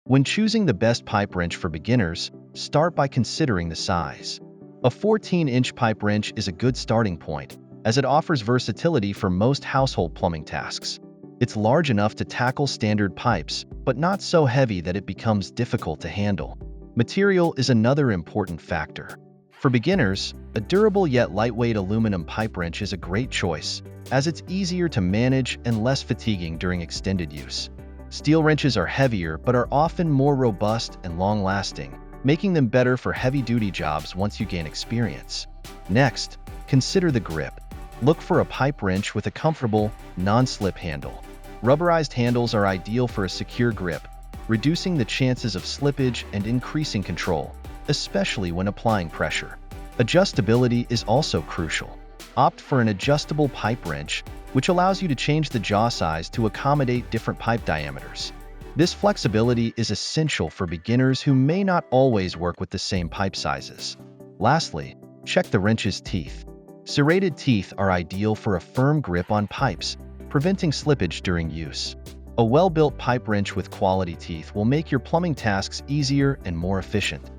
When choosing the best pipe wrench for beginners, start by considering the size. A 14-inch pipe wrench is a good starting point, as it offers versatility for most household plumbing tasks. It's large enough to tackle standard pipes, but not so heavy that it becomes difficult to handle. Material is another important factor. For beginners, a durable yet lightweight aluminum pipe wrench is a great choice, as it's easier to manage and less fatiguing during extended use. Steel wrenches are heavier but are often more robust and long-lasting, making them better for heavy-duty jobs once you gain experience. Next, consider the grip. Look for a pipe wrench with a comfortable, non-slip handle. Rubberized handles are ideal for a secure grip, reducing the chances of slippage and increasing control, especially when applying pressure. Adjustability is also crucial. Opt for an adjustable pipe wrench, which allows you to change the jaw size to accommodate different pipe diameters. This flexibility is essential for beginners who may not always work with the same pipe sizes. Lastly, check the wrench's teeth. Serrated teeth are ideal for a firm grip on pipes, preventing slippage during use. A well-built pipe wrench with quality teeth will make your plumbing tasks easier and more efficient.